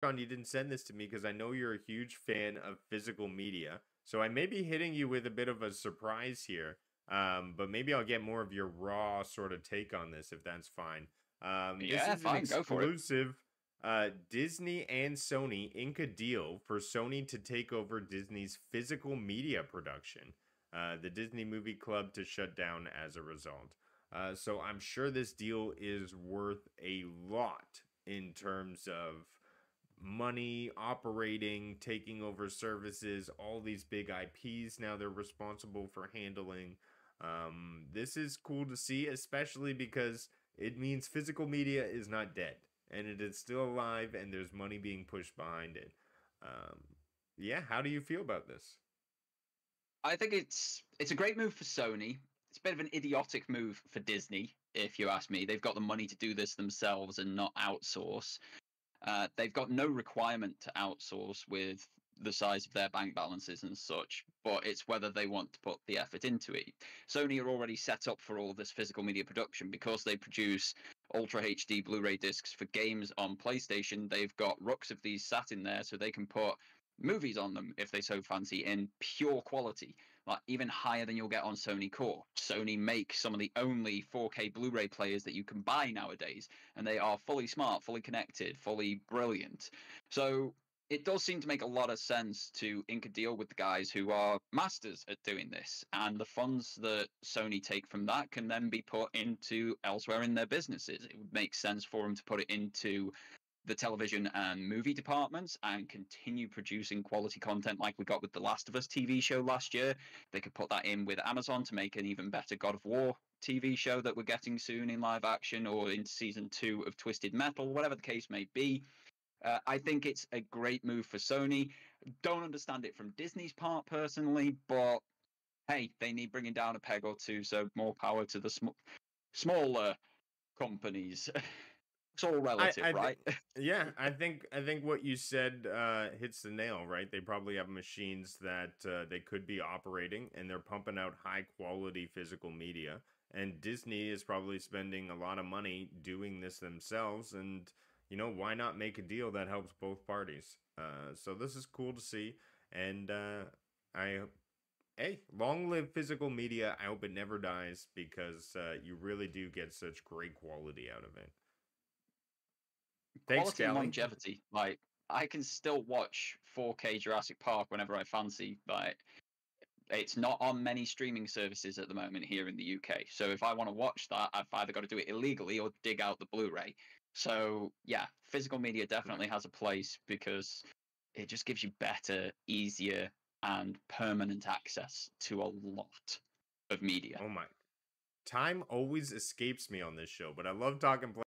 on you didn't send this to me because I know you're a huge fan of physical media. So I may be hitting you with a bit of a surprise here. But maybe I'll get more of your raw sort of take on this if that's fine. This Yeah, is an fine, go for it. exclusive Disney and Sony ink a deal for Sony to take over Disney's physical media production. The Disney Movie Club to shut down as a result. So I'm sure this deal is worth a lot in terms of money, operating, taking over services, all these big IPs now they're responsible for handling. This is cool to see, especially because it means physical media is not dead and it is still alive and there's money being pushed behind it. Um, yeah, how do you feel about this? I think it's a great move for Sony. It's a bit of an idiotic move for Disney, if you ask me. They've got the money to do this themselves and not outsource. They've got no requirement to outsource with the size of their bank balances and such, but it's whether they want to put the effort into it. Sony are already set up for all of this physical media production because they produce Ultra HD Blu-ray discs for games on PlayStation. They've got rucks of these sat in there so they can put movies on them if they so fancy in pure quality, like even higher than you'll get on Sony Core. Sony make some of the only 4K Blu-ray players that you can buy nowadays, and they are fully smart, fully connected, fully brilliant. So it does seem to make a lot of sense to ink a deal with the guys who are masters at doing this, and the funds that Sony take from that can then be put into elsewhere in their businesses. It would make sense for them to put it into the television and movie departments and continue producing quality content like we got with the Last of Us TV show last year. They could put that in with Amazon to make an even better God of War TV show that we're getting soon in live action, or in season 2 of Twisted Metal, whatever the case may be. I think it's a great move for Sony. Don't understand it from Disney's part personally, but hey, they need bringing down a peg or two, so more power to the smaller companies. It's all relative, I think, right? yeah, I think what you said hits the nail, right? They probably have machines that they could be operating, and they're pumping out high quality physical media. And Disney is probably spending a lot of money doing this themselves, and why not make a deal that helps both parties? So this is cool to see, and I hey, long live physical media. I hope it never dies because you really do get such great quality out of it. Thanks, Quality and Callie. longevity. Like, I can still watch 4K Jurassic Park whenever I fancy. Like, it's not on many streaming services at the moment here in the UK. So if I want to watch that, I've either got to do it illegally or dig out the Blu-ray. So yeah, physical media definitely has a place because it just gives you better, easier, and permanent access to a lot of media. Oh my. Time always escapes me on this show, but I love talking